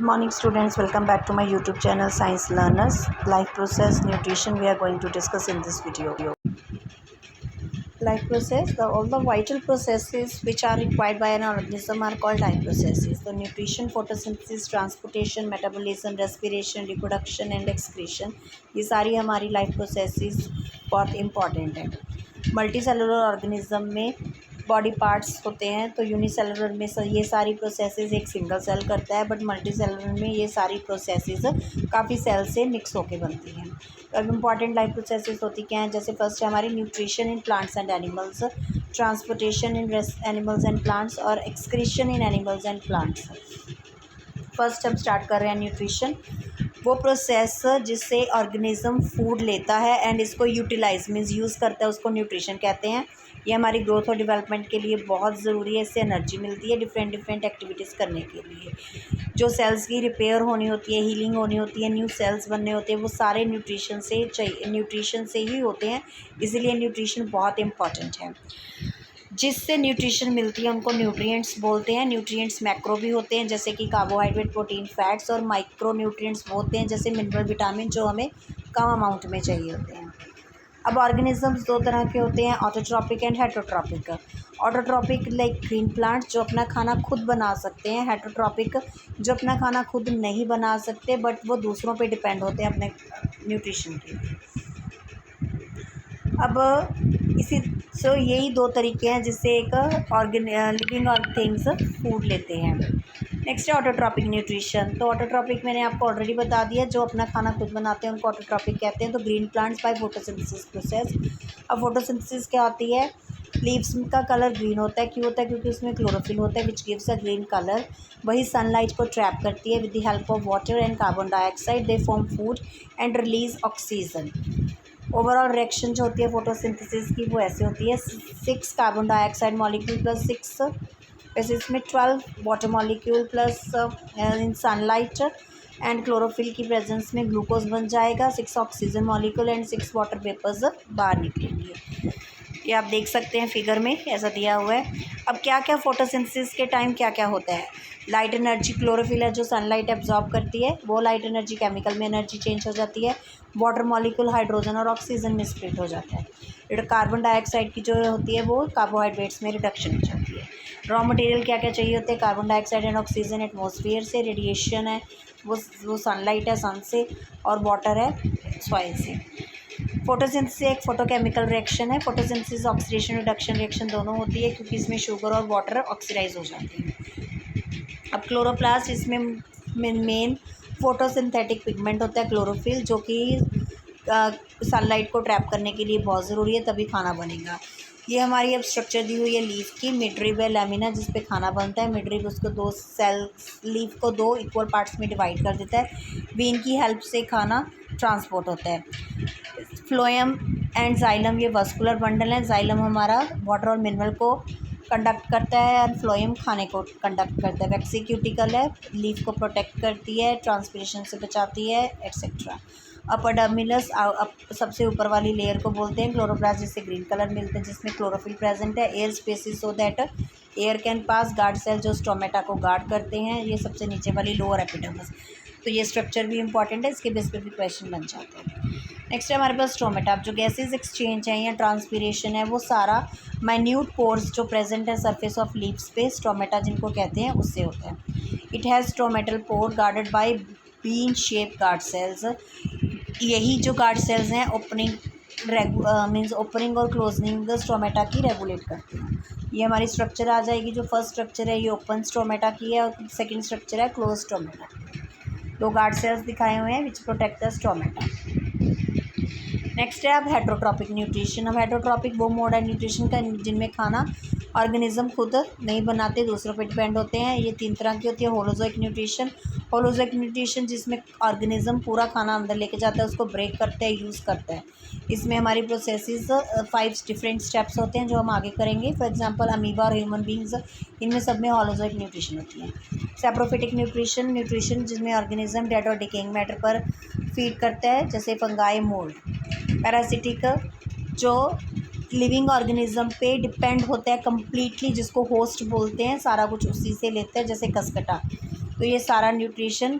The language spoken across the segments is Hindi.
Morning students, welcome back to my YouTube channel Science Learners. Life process nutrition we are going to discuss in this video. Life process, all the vital processes which are required by an organism are called life processes. So nutrition, photosynthesis, transportation, metabolism, respiration, reproduction and excretion, ये सारी हमारी लाइफ प्रोसेसेस बहुत इम्पॉर्टेंट है। मल्टी सेलुलर ऑर्गेनिज्म में बॉडी पार्ट्स होते हैं, तो यूनिसेलुलर में ये सारी प्रोसेसेस एक सिंगल सेल करता है, बट मल्टी सेलुलर में ये सारी प्रोसेसेस काफ़ी सेल से मिक्स होके बनती हैं। तो अब इम्पॉर्टेंट लाइफ प्रोसेसेस होती क्या हैं, जैसे फर्स्ट है हमारी nutrition in plants and animals, transportation in animals and plants और excretion in animals and plants. First हम स्टार्ट कर रहे हैं न्यूट्रिशन, वो प्रोसेस जिससे ऑर्गेनिज्म फूड लेता है एंड इसको यूटिलाइज मीन्स यूज़ करता है, उसको न्यूट्रिशन कहते हैं। ये हमारी ग्रोथ और डेवलपमेंट के लिए बहुत ज़रूरी है, इससे एनर्जी मिलती है डिफरेंट एक्टिविटीज़ करने के लिए। जो सेल्स की रिपेयर होनी होती है, हीलिंग होनी होती है, न्यू सेल्स बनने होते हैं, वो सारे न्यूट्रिशन से ही होते हैं, इसीलिए न्यूट्रिशन बहुत इम्पॉर्टेंट है। जिससे न्यूट्रिशन मिलती है उनको न्यूट्रिएंट्स बोलते हैं। न्यूट्रिएंट्स मैक्रो भी होते हैं जैसे कि कार्बोहाइड्रेट, प्रोटीन, फैट्स, और माइक्रो न्यूट्रिएंट्स होते हैं जैसे मिनरल, विटामिन, जो हमें कम अमाउंट में चाहिए होते हैं। अब ऑर्गेनिजम्स दो तरह के होते हैं, autotrophic and heterotrophic. Autotrophic like green plants जो अपना खाना खुद बना सकते हैं, हेटरोट्रॉपिक जो अपना खाना खुद नहीं बना सकते बट वो दूसरों पे डिपेंड होते हैं अपने न्यूट्रिशन के लिए। अब इसी यही दो तरीके हैं जिससे एक लिविंग और थिंग्स फूड लेते हैं। नेक्स्ट है ऑटोट्रॉपिक न्यूट्रिशन। तो ऑटोट्रॉपिक मैंने आपको ऑलरेडी बता दिया, जो अपना खाना खुद बनाते हैं उनको ऑटोट्रॉपिक कहते हैं। तो green plants by photosynthesis process. अब फोटोसिंथेसिस क्या होती है, लीव्स का कलर ग्रीन होता है, क्यों होता है, क्योंकि उसमें क्लोरोफिल होता है which gives a green colour. वही सनलाइट को ट्रैप करती है, with the help of water and carbon dioxide they form food and release oxygen. Overall reaction जो होती है फोटोसिंथेसिस की वो ऐसे होती है, 6 कार्बन डाइऑक्साइड मॉलिक्यूल प्लस 6 वैसे इसमें 12 water molecule plus in sunlight and chlorophyll की प्रेजेंस में ग्लूकोज बन जाएगा, 6 oxygen molecule and 6 water vapours बाहर निकलेंगे। ये आप देख सकते हैं फिगर में ऐसा दिया हुआ है। अब क्या क्या फोटोसिंथेसिस के टाइम क्या क्या होता है, लाइट एनर्जी, क्लोरोफिल है जो सनलाइट एब्जॉर्ब करती है, वो लाइट एनर्जी केमिकल में एनर्जी चेंज हो जाती है। वाटर मॉलिक्यूल हाइड्रोजन और ऑक्सीजन में स्प्लिट हो जाता है। कार्बन डाइऑक्साइड की जो होती है वो कार्बोहाइड्रेट्स में रिडक्शन हो जाती है। रॉ मटेरियल क्या क्या चाहिए होते हैं, carbon dioxide and oxygen atmosphere से, रेडिएशन है वो सनलाइट है सन से, और वाटर है सॉइल से। फोटोसिंथेसिस एक फोटोकेमिकल रिएक्शन है। फोटोसिंथेसिस ऑक्सीडेशन रिडक्शन रिएक्शन दोनों होती है क्योंकि इसमें शुगर और वाटर ऑक्सीडाइज हो जाते हैं। अब क्लोरोप्लास्ट, इसमें मेन फोटोसिंथेटिक पिगमेंट होता है क्लोरोफिल, जो कि सनलाइट को ट्रैप करने के लिए बहुत ज़रूरी है, तभी खाना बनेगा। ये हमारी अब स्ट्रक्चर दी हुई है लीफ की, मिडरिब है, लैमिना जिस पे खाना बनता है। मिडरिब उसको दो सेल, लीफ को 2 इक्वल पार्ट्स में डिवाइड कर देता है, वेन की हेल्प से खाना ट्रांसपोर्ट होता है। फ्लोएम एंड जाइलम ये वस्कुलर बंडल है। जाइलम हमारा वाटर और मिनरल को कंडक्ट करता है और फ्लोएम खाने को कंडक्ट करता है। वैक्सीक्यूटिकल है, लीफ को प्रोटेक्ट करती है, ट्रांसपिरेशन से बचाती है, एक्सेट्रा। अपर्डर्मिलस सबसे ऊपर वाली लेयर को बोलते हैं क्लोरोप्लास्ट, जिससे ग्रीन कलर मिलता है, जिसमें क्लोरोफिल प्रेजेंट है। Air spaces so that air can pass, guard cell जो स्टोमेटा को गार्ड करते हैं, ये सबसे नीचे वाली लोअर एपिडर्मिस। तो ये स्ट्रक्चर भी इंपॉर्टेंट है, इसके बेस पे भी क्वेश्चन बन जाते हैं। नेक्स्ट है हमारे पास स्टोमेटा। जो गैसेज एक्सचेंज है या ट्रांसपीरेशन है वो सारा माइन्यूट पोर्स जो प्रेजेंट है सरफेस ऑफ लीव्स पे, स्टोमेटा जिनको कहते हैं, उससे होता है। It has stomatal pore guarded by bean shape guard cells. यही जो गार्ड सेल्स हैं ओपनिंग मीन्स ओपनिंग और क्लोजनिंग द स्टोमेटा की रेगुलेट करते हैं। ये हमारी स्ट्रक्चर आ जाएगी। जो फर्स्ट स्ट्रक्चर है ये ओपन स्टोमेटा की है और सेकंड स्ट्रक्चर है क्लोज स्टोमेटा। 2 गार्ड सेल्स दिखाए हुए हैं विच प्रोटेक्ट द स्टोमेटा। नेक्स्ट है अब हेटरोट्रॉपिक न्यूट्रिशन। अब हेटरोट्रॉपिक वो मोड है न्यूट्रिशन का जिनमें खाना ऑर्गेनिज्म खुद नहीं बनाते, दूसरों पे डिपेंड होते हैं। ये 3 तरह की होती है। होलोजोइक न्यूट्रिशन, होलोजोइक न्यूट्रिशन जिसमें ऑर्गेनिज्म पूरा खाना अंदर लेके जाता है, उसको ब्रेक करता है, यूज़ करता है। इसमें हमारी प्रोसेसेस 5 डिफरेंट स्टेप्स होते हैं जो हम आगे करेंगे। फॉर एग्जांपल अमीबा और ह्यूमन बींग्स, इनमें सब में होलोजोइक न्यूट्रिशन होती है। सैप्रोफिटिक न्यूट्रिशन, न्यूट्रिशन जिसमें ऑर्गेनिज्म डेड और डिकेइंग मैटर पर फीड करता है जैसे फंगाई, मोल्ड। पैरासिटिक जो लिविंग ऑर्गेनिज्म पे डिपेंड होता है कम्प्लीटली, जिसको होस्ट बोलते हैं, सारा कुछ उसी से लेते हैं जैसे कसकटा। तो ये सारा न्यूट्रिशन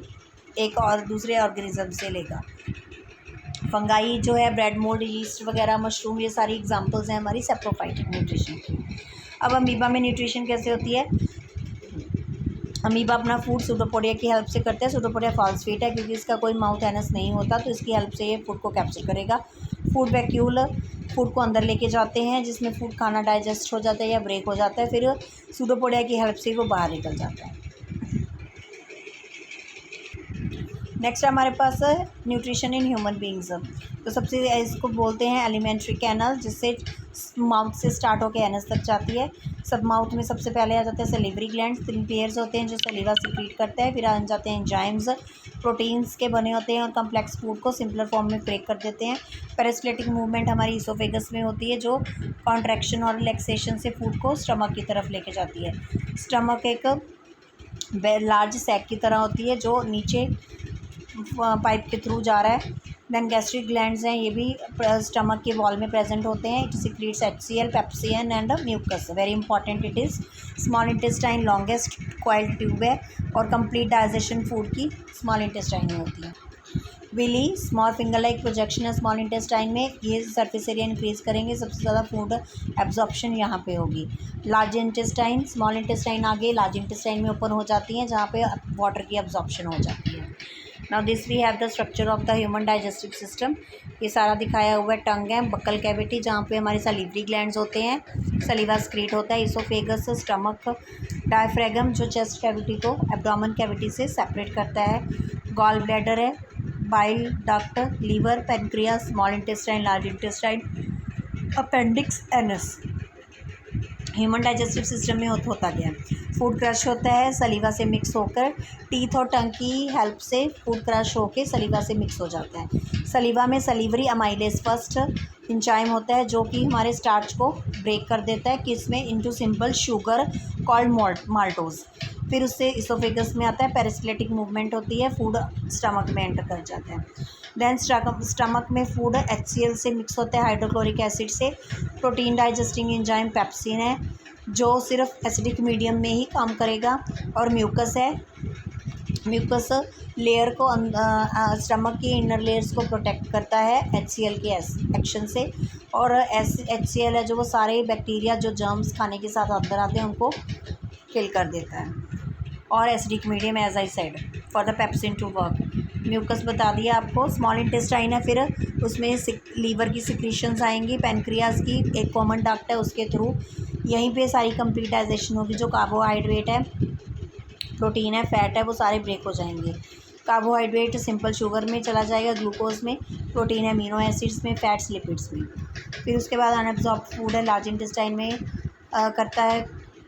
एक और दूसरे ऑर्गेनिज्म से लेगा। फंगाई जो है, ब्रेड मोल्ड, यीस्ट वगैरह, मशरूम, ये सारी एग्जांपल्स हैं हमारी सेप्रोफाइटिक न्यूट्रिशन की। अब अमीबा में न्यूट्रिशन कैसे होती है? अमीबा अपना फूड सूडोपोडिया की हेल्प से करता है। सूडोपोडिया फॉस्फेट है क्योंकि इसका कोई माउथ एनस नहीं होता, तो इसकी हेल्प से ये फूड को कैप्चर करेगा। फूड वैक्यूल फूड को अंदर लेके जाते हैं, जिसमें फूड खाना डाइजेस्ट हो जाता है या ब्रेक हो जाता है, फिर सूडोपोडिया की हेल्प से वो बाहर निकल जाता है। नेक्स्ट हमारे पास है न्यूट्रिशन इन ह्यूमन बींग्स। तो सबसे इसको बोलते हैं एलिमेंट्री कैनल, जिससे माउथ से स्टार्ट होकर एनस तक जाती है। सब माउथ में सबसे पहले आ जाते हैं सलीवरी ग्लैंड्स, 3 पेयर्स होते हैं जो सलीवा सिक्रीट करते हैं। फिर आ जाते हैं एंजाइम्स, प्रोटीन्स के बने होते हैं और कम्प्लेक्स फूड को सिंपलर फॉर्म में ब्रेक कर देते हैं। पेरिस्टलेटिक मूवमेंट हमारी इसोफेगस में होती है, जो कॉन्ट्रैक्शन और रिलैक्सेशन से फूड को स्टमक की तरफ लेके जाती है। स्टमक एक लार्ज सैक की तरह होती है जो नीचे पाइप के थ्रू जा रहा है। देन गैस्ट्रिक ग्लैंड्स हैं, ये भी स्टमक के वॉल में प्रेजेंट होते हैं। It secretes HCl, pepsin and mucus. Very important it is. Small intestine longest coiled tube है और कंप्लीट डाइजेशन फूड की स्मॉल इंटेस्टाइन में होती है। Villi small finger like projection है स्मॉल इंटेस्टाइन में, ये सरफेस एरिया इंक्रीज करेंगे, सबसे ज़्यादा फूड एब्जॉर्प्शन यहाँ पे होगी। लार्ज इंटेस्टाइन, स्मॉल इंटेस्टाइन आगे लार्ज इंटेस्टाइन में ओपन हो जाती हैं, जहाँ पे वाटर की एब्जॉर्प्शन हो जाती है। Now this we have the structure of the human digestive system. ये सारा दिखाया हुआ है। टंग है, बक्कल कैविटी जहाँ पे हमारे सलीवरी ग्लैंड्स होते हैं, सलीवा स्क्रीट होता है, इसोफेगस, स्टमक, डायफ्रैगम जो चेस्ट कैविटी को एब्डोमेन कैविटी से सेपरेट करता है, गॉल ब्लैडर है, bile duct, liver, pancreas, small intestine, large intestine, appendix, anus. Human digestive system में होता क्या है? फूड क्रश होता है सलीवा से मिक्स होकर, टीथ और टंग की हेल्प से फूड क्रश होकर सलीवा से मिक्स हो जाता है। सलीवा में सलीवरी अमाइलेज फर्स्ट एंजाइम होता है जो कि हमारे स्टार्च को ब्रेक कर देता है, किसमें into simple sugar called maltose. फिर उससे इसोफेगस में आता है, पेरिस्टलेटिक मूवमेंट होती है, फूड स्टमक में एंटर कर जाता है। देन स्टमक में फूड HCl से मिक्स होता है, हाइड्रोक्लोरिक एसिड से। प्रोटीन डाइजेस्टिंग एंजाइम पेप्सिन है जो सिर्फ एसिडिक मीडियम में ही काम करेगा। और म्यूकस है, म्यूकस लेयर को स्टमक की इनर लेयर्स को प्रोटेक्ट करता है HCl के एक्शन से। और HCl है जो वो सारे बैक्टीरिया जो जर्म्स खाने के साथ अंदर आते हैं उनको किल कर देता है। और acidic medium as I said for the pepsin to work. Mucus बता दिया आपको। स्मॉल इंटेस्टाइन है, फिर उसमें लीवर की सिक्रीशंस आएंगी, पैनक्रियाज की एक कॉमन डक्ट है उसके थ्रू, यहीं पे सारी कंप्लीट डाइजेशन होगी। जो कार्बोहाइड्रेट है, प्रोटीन है, फैट है, वो सारे ब्रेक हो जाएंगे। कार्बोहाइड्रेट सिंपल शुगर में चला जाएगा, ग्लूकोज में, प्रोटीन एमिनो एसिड्स में, फैट्स लिपिड्स में। फिर उसके बाद अनएब्जॉर्ब फूड है लार्ज इंटेस्टाइन में करता है,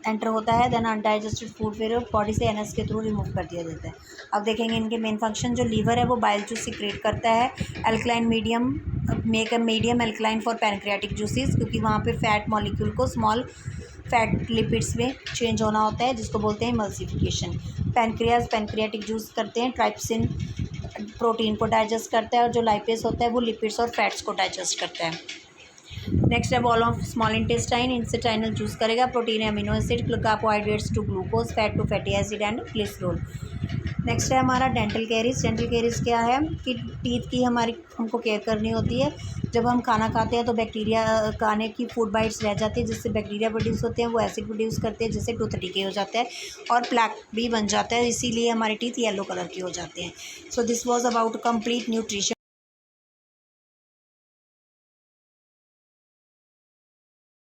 एंटर होता है। देन अनडाइजेस्टेड फूड फिर बॉडी से एनएस के थ्रू रिमूव कर दिया जाता है। अब देखेंगे इनके मेन फंक्शन। जो लीवर है वो बाइल जूस सिक्रेट करता है, alkaline medium make a medium alkaline for pancreatic juices, क्योंकि वहाँ पे फैट मॉलिक्यूल को स्मॉल फैट लिपिड्स में चेंज होना होता है, जिसको बोलते हैं इमल्सिफिकेशन। पैनक्रियाज पैनक्रियाटिक जूस करते हैं, ट्राइप्सिन प्रोटीन को डाइजेस्ट करता है, और जो लाइपेस होता है वो लिपिड्स और फैट्स को डाइजेस्ट करता है। नेक्स्ट है wall of small intestine, intestinal juice करेगा, protein amino acid, carbohydrates to glucose, fat to fatty acid and glycerol. Next है हमारा डेंटल कैरीज। डेंटल कैरीज क्या है कि टीथ की हमारी हमको केयर करनी होती है। जब हम खाना खाते हैं तो बैक्टीरिया खाने की फूड बाइट्स रह जाती है, जिससे बैक्टीरिया प्रोड्यूस होते हैं, वो एसिड प्रोड्यूस करते हैं, जिससे टूथ डिके हो जाता है और प्लैक भी बन जाता है, इसीलिए हमारे टीथ येलो कलर के हो जाते हैं। So this was about complete nutrition.